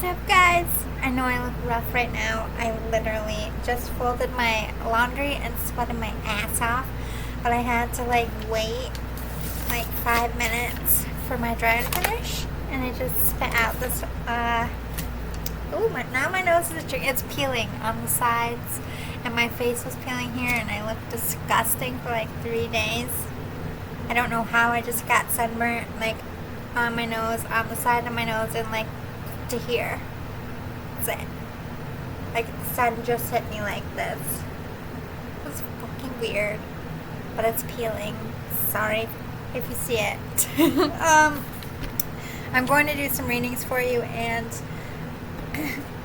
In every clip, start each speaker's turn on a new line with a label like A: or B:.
A: What's up, guys? I know I look rough right now. I literally just folded my laundry and sweated my ass off, but I had to wait 5 minutes for my dryer to finish, and it just spit out this. Now my nose is itching. It's peeling on the sides, and my face was peeling here, and I looked disgusting for 3 days. I don't know how I just got sunburnt on my nose, on the side of my nose, and to here. That's it. The sun just hit me like this. It was fucking weird, but it's peeling. Sorry if you see it. I'm going to do some readings for you, and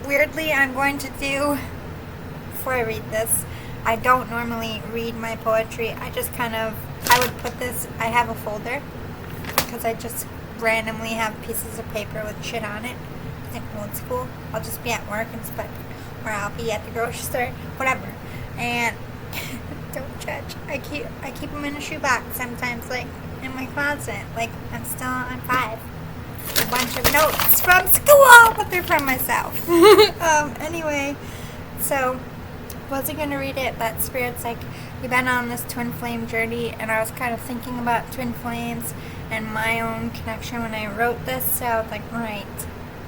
A: weirdly, I'm going to do, before I read this, I don't normally read my poetry. I would put this, I have a folder, because I just randomly have pieces of paper with shit on it. It's like old school. I'll just be at work or I'll be at the grocery store, whatever. And don't judge. I keep them in a shoebox sometimes, in my closet. I'm still on 5. A bunch of notes from school, but they're from myself. Anyway, so wasn't gonna read it, but Spirit's we've been on this twin flame journey, and I was kind of thinking about twin flames and my own connection when I wrote this, so I was right,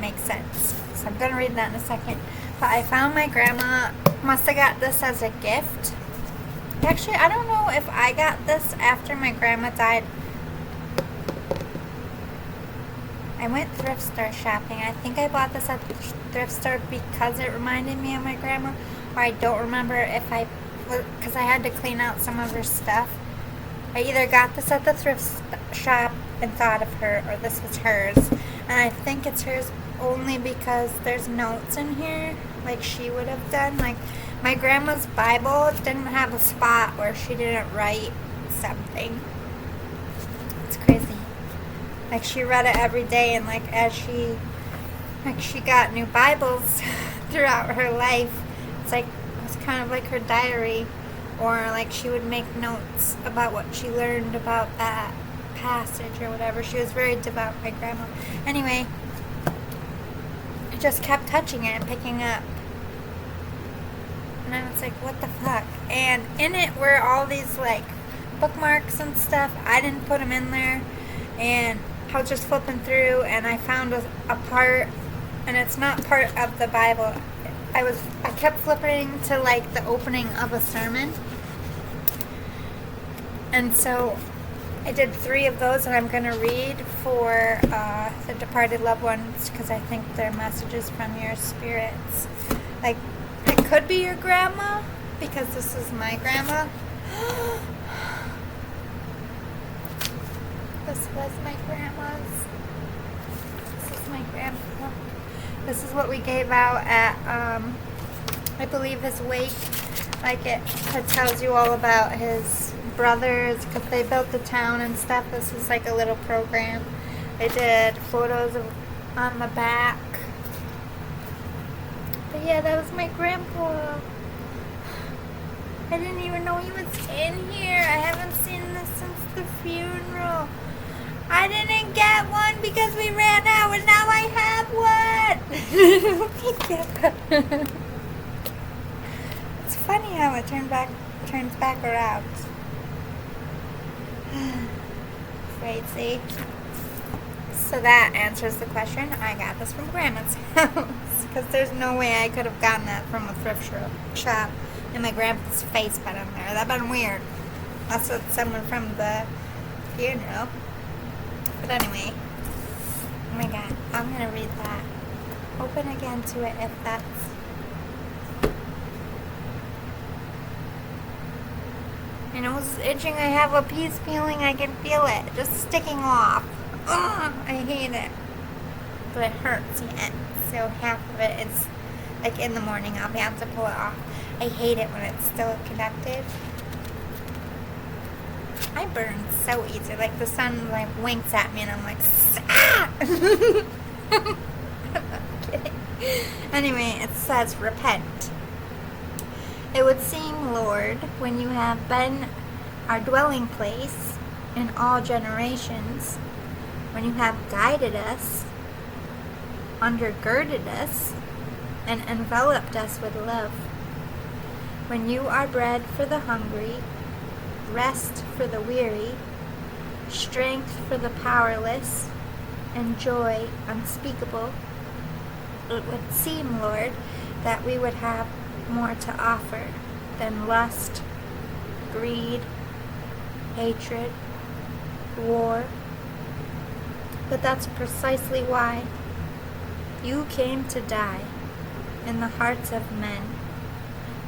A: makes sense. So I'm gonna read that in a second. But I found my grandma must have got this as a gift. Actually, I don't know if I got this after my grandma died. I went thrift store shopping. I think I bought this at the thrift store because it reminded me of my grandma, or I don't remember if because I had to clean out some of her stuff. I either got this at the thrift shop and thought of her, or this was hers. And I think it's hers only because there's notes in here, she would have done. My grandma's Bible didn't have a spot where she didn't write something. It's crazy. She read it every day, and as she got new Bibles throughout her life, it was kind of like her diary, or she would make notes about what she learned about that passage or whatever. She was very devout, my grandma. Anyway, I just kept touching it and picking up, and I was what the fuck? And in it were all these bookmarks and stuff. I didn't put them in there, and I was just flipping through, and I found a part, and it's not part of the Bible. I kept flipping to the opening of a sermon, and so I did 3 of those, and I'm going to read for the departed loved ones, because I think they're messages from your spirits. It could be your grandma, because this is my grandma. This was my grandma's. This is my grandpa. This is what we gave out at, I believe, his wake. It tells you all about his brothers, because they built the town and stuff. This is a little program. They did photos on the back. But yeah, that was my grandpa. I didn't even know he was in here. I haven't seen this since the funeral. I didn't get one because we ran out, and now I have one. It's funny how it turns back around. Crazy. So that answers the question. I got this from Grandma's house, because there's no way I could have gotten that from a thrift shop, and my grandpa's face been in there. That'd been weird. That's what someone from the funeral. But anyway, oh my god, I'm gonna read that. Open again to it if that's. My nose is itching. I have a piece feeling. I can feel it just sticking off. Ugh, I hate it. But it hurts yet. So half of it is in the morning I'll be able to pull it off. I hate it when it's still connected. I burn so easy. The sun winks at me, and I'm ah! I'm not kidding. Anyway, it says repent. It would seem, Lord, when you have been our dwelling place in all generations, when you have guided us, undergirded us and enveloped us with love. When you are bread for the hungry, rest for the weary, strength for the powerless, and joy unspeakable, it would seem, Lord, that we would have more to offer than lust, greed, hatred, war. But that's precisely why you came to die in the hearts of men.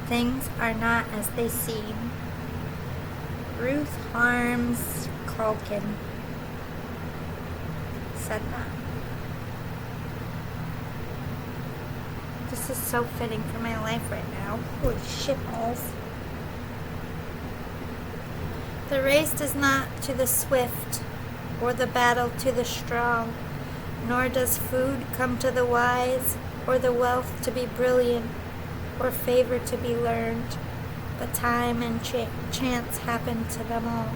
A: Things are not as they seem. Ruth Harms Culkin said that. This is so fitting for my life right now. Holy shitballs. The race is not to the swift, or the battle to the strong, nor does food come to the wise, or the wealth to be brilliant, or favor to be learned, but time and chance happen to them all.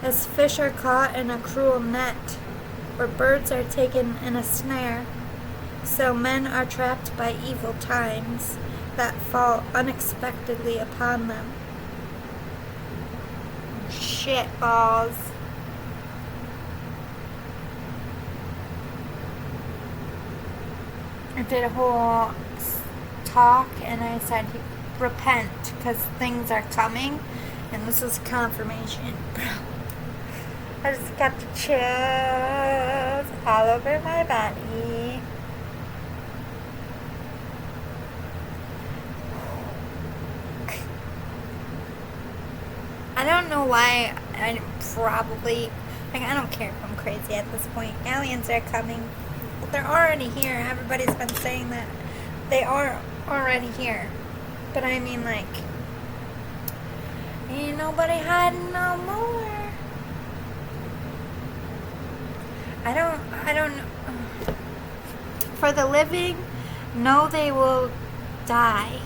A: As fish are caught in a cruel net, or birds are taken in a snare, so men are trapped by evil times that fall unexpectedly upon them. Shit balls. I did a whole talk and I said repent because things are coming, and this is confirmation. I just got the chills all over my body. I don't know why. I don't care if I'm crazy at this point. Aliens are coming. They're already here. Everybody's been saying that they are already here. But I mean, like, ain't nobody hiding no more. I don't know. For the living, know they will die,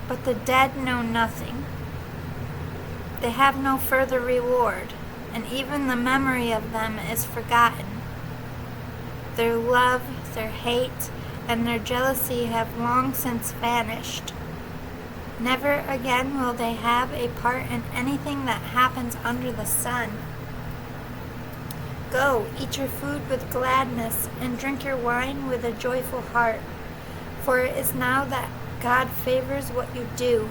A: but the dead know nothing. They have no further reward, and even the memory of them is forgotten. Their love, their hate, and their jealousy have long since vanished. Never again will they have a part in anything that happens under the sun. Go, eat your food with gladness, and drink your wine with a joyful heart, for it is now that God favors what you do.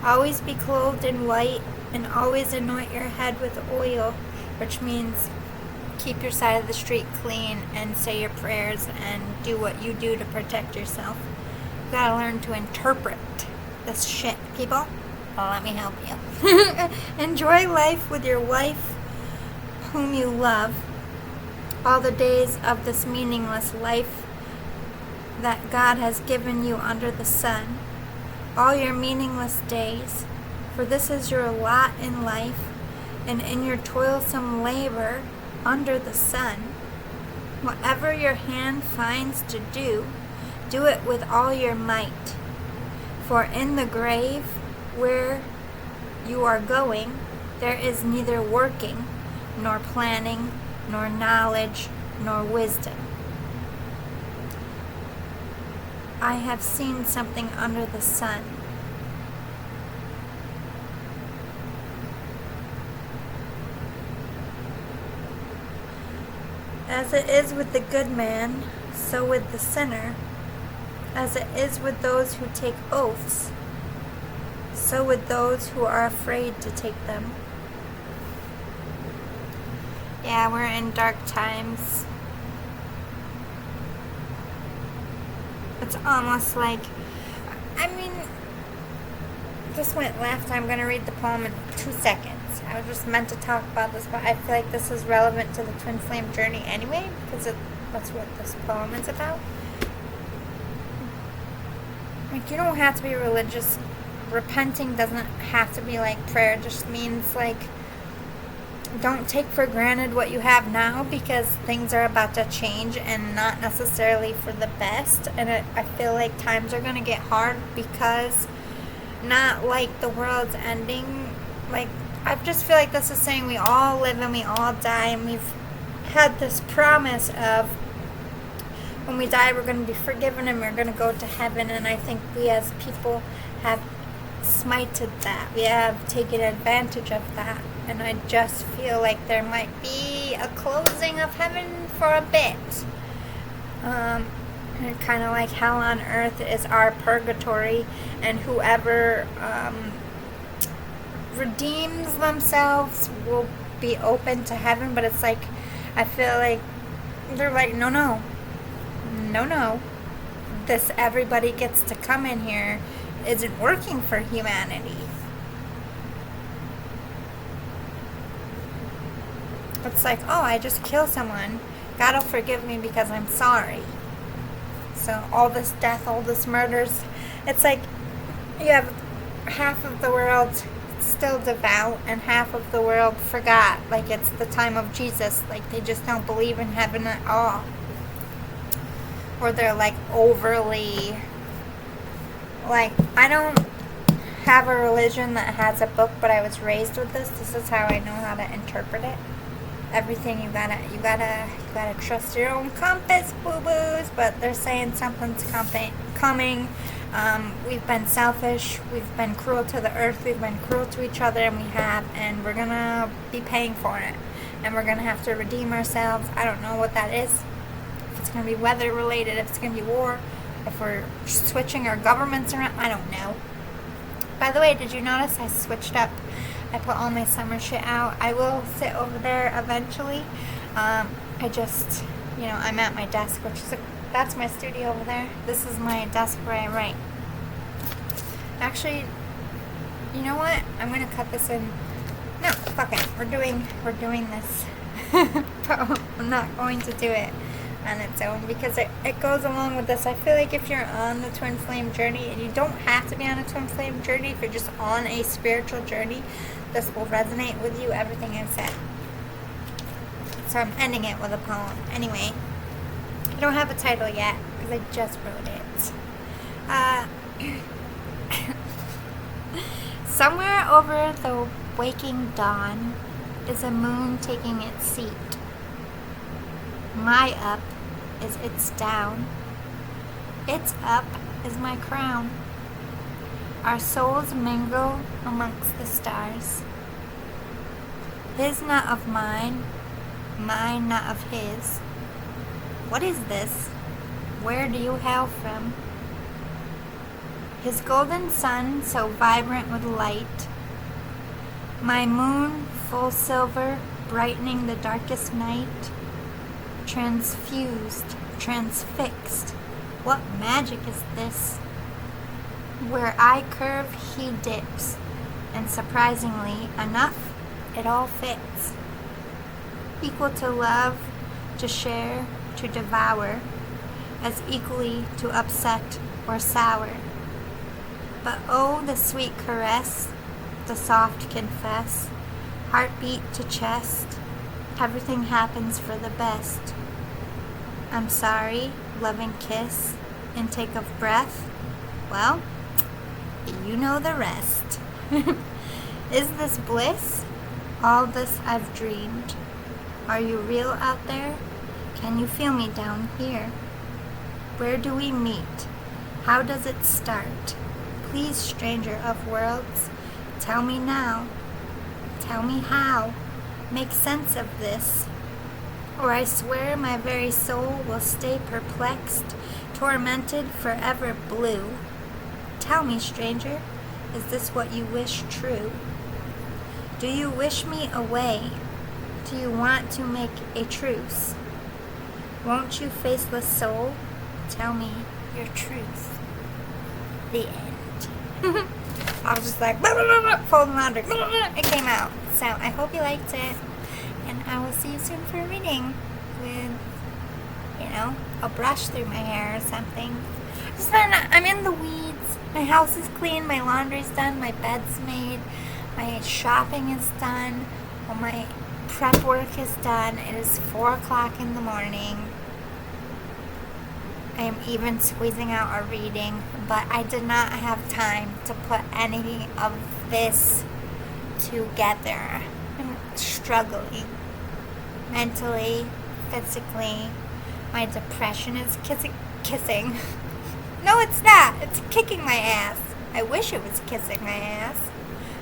A: Always be clothed in white, and always anoint your head with oil, which means keep your side of the street clean and say your prayers and do what you do to protect yourself. You gotta learn to interpret this shit, people. Well, let me help you. Enjoy life with your wife, whom you love, all the days of this meaningless life that God has given you under the sun. All your meaningless days, for this is your lot in life, and in your toilsome labor under the sun. Whatever your hand finds to do, do it with all your might. For in the grave where you are going, there is neither working, nor planning, nor knowledge, nor wisdom. I have seen something under the sun. As it is with the good man, so with the sinner. As it is with those who take oaths, so with those who are afraid to take them. Yeah, we're in dark times. It's almost like, this went left. I'm going to read the poem in 2 seconds. I was just meant to talk about this, but I feel like this is relevant to the Twin Flame journey anyway, because that's what this poem is about. Like, you don't have to be religious. Repenting doesn't have to be like prayer. It just means, like, don't take for granted what you have now, because things are about to change and not necessarily for the best. And I feel like times are going to get hard, because not like the world's ending. Like, I just feel like this is saying we all live and we all die, and we've had this promise of when we die we're going to be forgiven and we're going to go to heaven, and I think we as people have smited that. We have taken advantage of that, and I just feel like there might be a closing of heaven for a bit. And kind of like hell on earth is our purgatory, and whoever redeems themselves will be open to heaven. But it's like, I feel like they're like, no, this everybody gets to come in here isn't working for humanity. It's like, oh, I just killed someone, God will forgive me because I'm sorry. So all this death, all this murders, it's like you have half of the world still devout and half of the world forgot, like it's the time of Jesus, like they just don't believe in heaven at all, or they're like overly, like, I don't have a religion that has a book, but I was raised with this is how I know how to interpret it. Everything you gotta trust your own compass, boo-boos. But they're saying something's coming. We've been selfish, we've been cruel to the earth, we've been cruel to each other, and we're gonna be paying for it, and we're gonna have to redeem ourselves. I don't know what that is. If it's gonna be weather related, if it's gonna be war, if we're switching our governments around, I don't know. By the way, did you notice I switched up? I put all my summer shit out. I will sit over there eventually. I just, I'm at my desk, that's my studio over there. This is my desk where I write. Actually, you know what? I'm gonna cut this in. No, fuck it. We're doing this. But I'm not going to do it on its own because it goes along with this. I feel like if you're on the twin flame journey, and you don't have to be on a twin flame journey, if you're just on a spiritual journey, this will resonate with you, everything I've said. So I'm ending it with a poem. Anyway, I don't have a title yet because I just wrote it. Somewhere over the waking dawn is a moon taking its seat. My up is its down. Its up is my crown. Our souls mingle amongst the stars. His not of mine, mine not of his. What is this? Where do you hail from? His golden sun so vibrant with light. My moon full silver brightening the darkest night. Transfused, transfixed. What magic is this? Where I curve, he dips, and surprisingly enough, it all fits. Equal to love, to share, to devour, as equally to upset or sour. But oh, the sweet caress, the soft confess, heartbeat to chest, everything happens for the best. I'm sorry, loving kiss, intake of breath, well, you know the rest. Is this bliss? All this I've dreamed. Are you real out there? Can you feel me down here? Where do we meet? How does it start? Please, stranger of worlds, tell me now. Tell me how. Make sense of this. Or I swear my very soul will stay perplexed, tormented, forever blue. Tell me, stranger, is this what you wish true? Do you wish me away? Do you want to make a truce? Won't you, faceless soul, tell me your truth? The end. I was just like, folding laundry. It came out. So I hope you liked it. And I will see you soon for a reading with, a brush through my hair or something. I'm in the weeds. My house is clean. My laundry's done. My bed's made. My shopping is done. All my prep work is done. It is 4 o'clock in the morning. I am even squeezing out a reading, but I did not have time to put any of this together. I'm struggling mentally, physically. My depression is kissing. No, it's not. It's kicking my ass. I wish it was kissing my ass.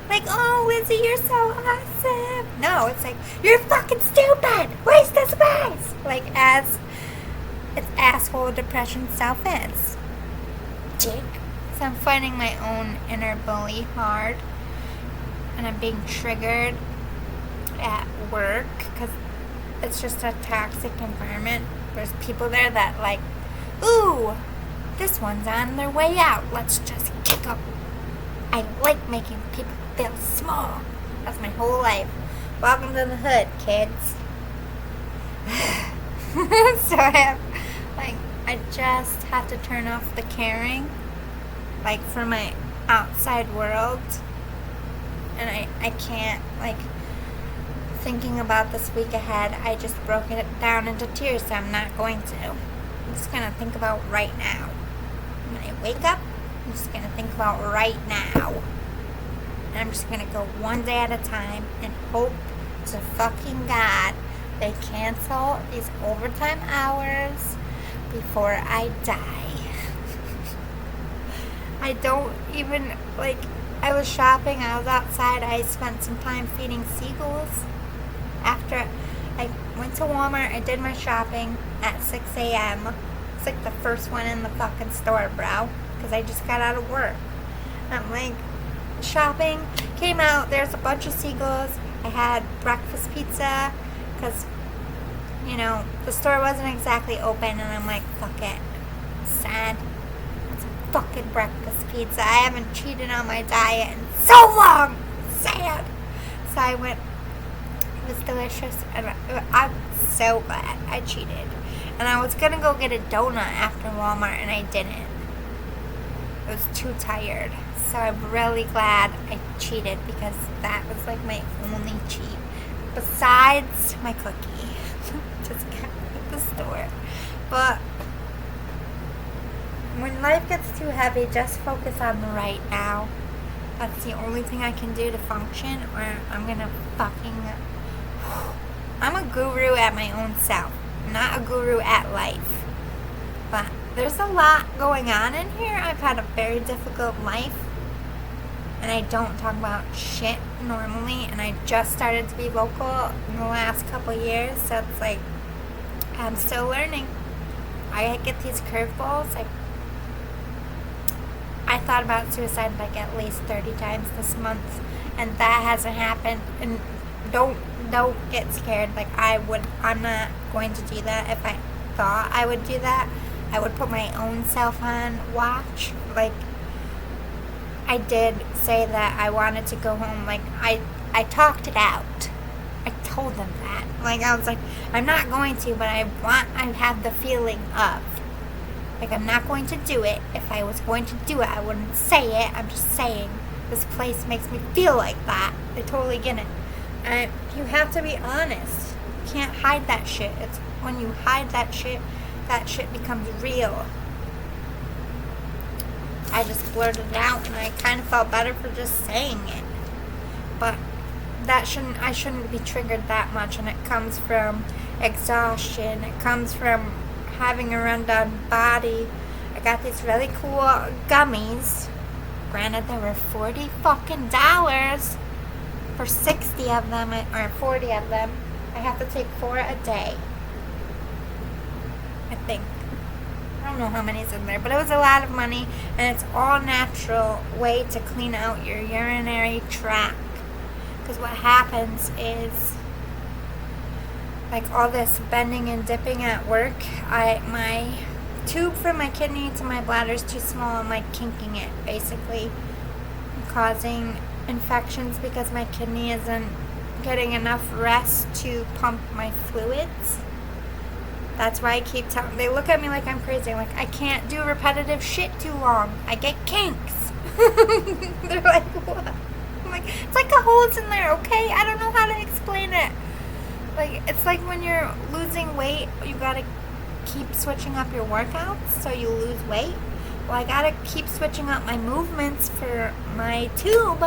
A: Like, oh, Lizzie, you're so awesome. No, it's like, you're fucking stupid. Waste of space. Like, as it's asshole depression self is. Dick. So I'm fighting my own inner bully hard. And I'm being triggered at work because it's just a toxic environment. There's people there that like, ooh, this one's on their way out. Let's just kick them. I like making people feel small. That's my whole life. Welcome to the hood, kids. So I just have to turn off the caring, like, for my outside world. And I can't, like, thinking about this week ahead, I just broke it down into tears, so I'm not going to. I'm just going to think about right now. When I wake up, I'm just going to think about right now. And I'm just going to go one day at a time and hope to fucking God they cancel these overtime hours before I die. I don't even, like, I was shopping, I was outside, I spent some time feeding seagulls. After I went to Walmart, I did my shopping at 6 a.m. It's like the first one in the fucking store, bro. Because I just got out of work. I'm like, shopping, came out, there's a bunch of seagulls. I had breakfast pizza because, you know, the store wasn't exactly open. And I'm like, fuck it. Sad. It's a fucking breakfast pizza. I haven't cheated on my diet in so long. Sad. So I went. It was delicious, and I'm so glad I cheated. And I was gonna go get a donut after Walmart, and I didn't. I was too tired, so I'm really glad I cheated because that was like my only cheat besides my cookie. Just got at the store. But when life gets too heavy, just focus on the right now. That's the only thing I can do to function, or I'm gonna fucking. I'm a guru at my own self, not a guru at life. But there's a lot going on in here. I've had a very difficult life, and I don't talk about shit normally, and I just started to be vocal in the last couple years, so it's like, I'm still learning. I get these curveballs. I thought about suicide like at least 30 times this month, and that hasn't happened. And don't get scared. Like, I'm not going to do that. If I thought I would do that, I would put my own self on watch. Like, I did say that I wanted to go home. Like, I talked it out. I told them that. Like, I was like, I'm not going to, but I have the feeling of. Like, I'm not going to do it. If I was going to do it, I wouldn't say it. I'm just saying, this place makes me feel like that. I totally get it. And you have to be honest. You can't hide that shit. It's when you hide that shit becomes real. I just blurted it out, and I kind of felt better for just saying it. But I shouldn't be triggered that much, and it comes from exhaustion. It comes from having a rundown body. I got these really cool gummies. Granted, they were $40 fucking for 60 of them, or 40 of them. I have to take 4 a day, I think. I don't know how many's in there, but it was a lot of money, and it's all natural way to clean out your urinary tract. Because what happens is, like, all this bending and dipping at work, my tube from my kidney to my bladder is too small. I'm like kinking it, basically, causing infections because my kidney isn't getting enough rest to pump my fluids. That's why I keep telling. They look at me like I'm crazy. Like, I can't do repetitive shit too long. I get kinks. They're like, what? I'm like, it's like the holes in there, okay? I don't know how to explain it. Like, it's like when you're losing weight, you gotta keep switching up your workouts so you lose weight. Well, I gotta keep switching up my movements for my tube.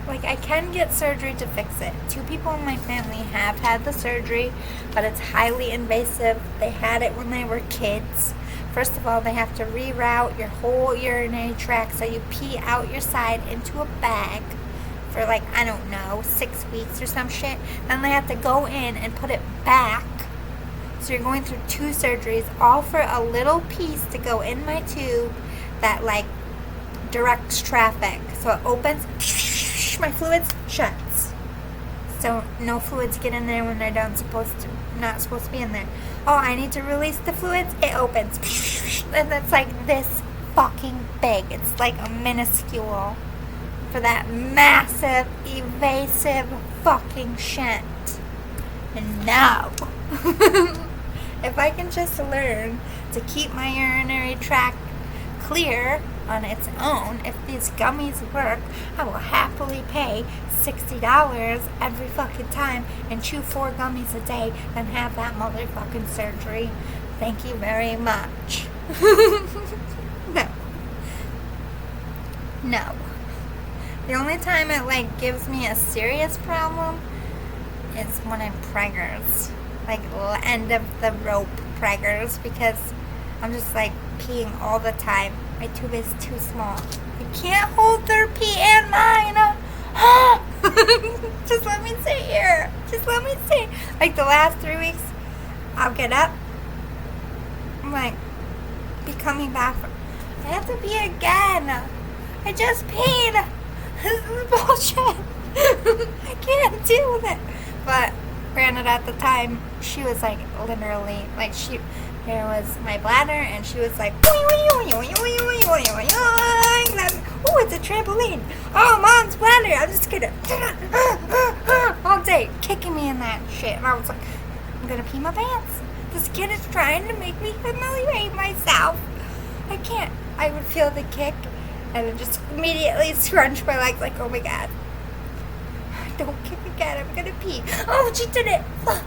A: like, I can get surgery to fix it. 2 people in my family have had the surgery, but it's highly invasive. They had it when they were kids. First of all, they have to reroute your whole urinary tract, so you pee out your side into a bag for, like, I don't know, 6 weeks or some shit. Then they have to go in and put it back. So you're going through 2 surgeries, all for a little piece to go in my tube that, like, directs traffic. So it opens, my fluids shuts. So no fluids get in there when they're not supposed to be in there. Oh, I need to release the fluids, it opens. And it's like this fucking big. It's like a minuscule for that massive, evasive fucking shit. And no. If I can just learn to keep my urinary tract clear on its own, if these gummies work, I will happily pay $60 every fucking time and chew 4 gummies a day than have that motherfucking surgery. Thank you very much. No. The only time it, like, gives me a serious problem is when I'm preggers. Like, end of the rope preggers, because I'm just, like, peeing all the time. My tube is too small. I can't hold their pee and mine. Just let me sit here. Just let me sit. Like, the last 3 weeks, I'll get up. I'm like, be coming back. I have to pee again. I just peed. This is bullshit. I can't deal with it. But granted, at the time, she was like literally, like, there was my bladder, and she was like, oh, it's a trampoline. Oh, mom's bladder. I'm just gonna all day kicking me in that shit. And I was like, I'm gonna pee my pants. This kid is trying to make me humiliate myself. I can't. I would feel the kick and then just immediately scrunch my legs like, oh my god. Don't kick again. I'm gonna pee. Oh, she did it. Fuck.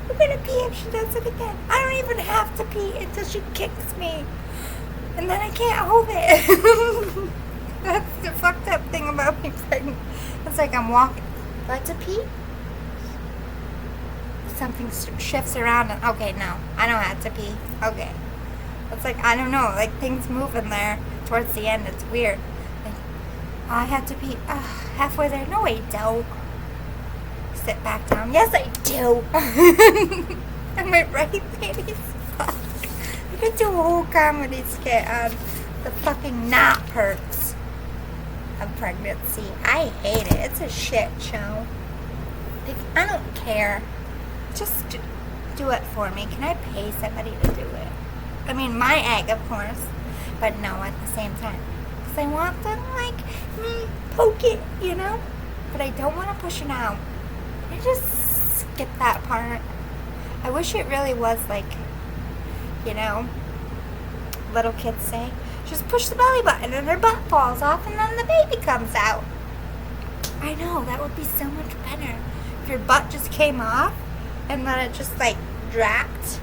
A: I'm gonna pee if she does it again. I don't even have to pee until she kicks me. And then I can't hold it. That's the fucked up thing about being pregnant. It's like I'm walking. Do I have to pee? Something shifts around and, okay, no. I don't have to pee. Okay. It's like, I don't know. Like, things move in there towards the end. It's weird. Like, oh, I have to pee. Halfway there. No, I don't. Sit back down. Yes, I do. Am I right, ladies? Fuck. I could do a whole comedy skit on the fucking not perks of pregnancy. I hate it. It's a shit show. Like, I don't care. Just do it for me. Can I pay somebody to do it? I mean, my egg, of course. But no, at the same time. Because I want to, like, poke it, you know? But I don't want to push it out. I just skip that part. I wish it really was like, you know, little kids say, just push the belly button and their butt falls off and then the baby comes out. I know, that would be so much better. If your butt just came off and then it just like dropped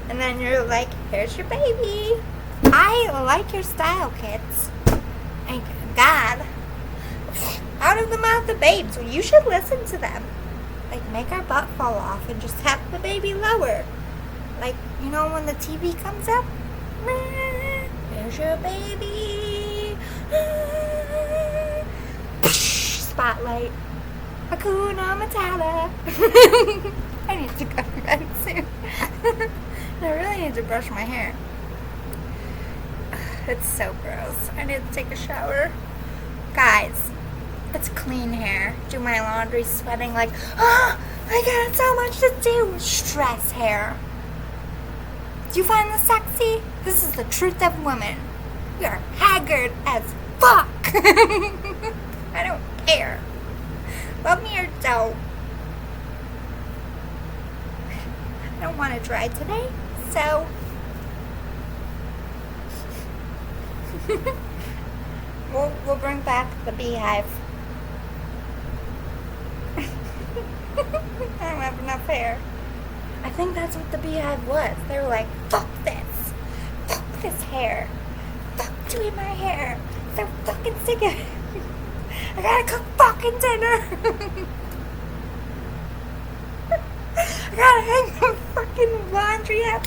A: and then you're like, here's your baby. I like your style, kids. Thank God. Out of the mouth of babes. Well, you should listen to them. Like, make our butt fall off and just have the baby lower. Like, you know when the TV comes up? There's your baby. Spotlight. Hakuna Matata. I need to go to bed soon. I really need to brush my hair. It's so gross. I need to take a shower. Guys, it's clean hair. Do my laundry sweating like, oh, I got so much to do. Stress hair. Do you find this sexy? This is the truth of women. We are haggard as fuck. I don't care. Love me or don't. I don't want to dry today, so we'll bring back the beehive. I don't have enough hair. I think that's what the beehive was. They were like, fuck this. Fuck this hair. Fuck doing my hair. So fucking sick of it. I gotta cook fucking dinner. I gotta hang the fucking laundry up.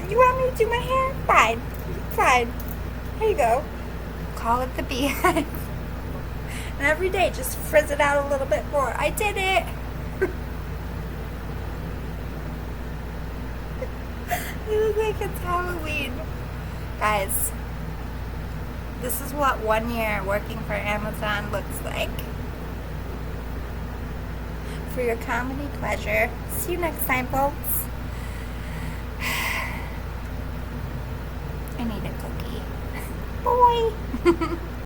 A: You want me to do my hair? Fine. Fine. Here you go. Call it the beehive. And every day, just frizz it out a little bit more. I did it. It looks like it's Halloween. Guys, this is what 1 year working for Amazon looks like. For your comedy pleasure. See you next time, folks. I need a cookie. Boy.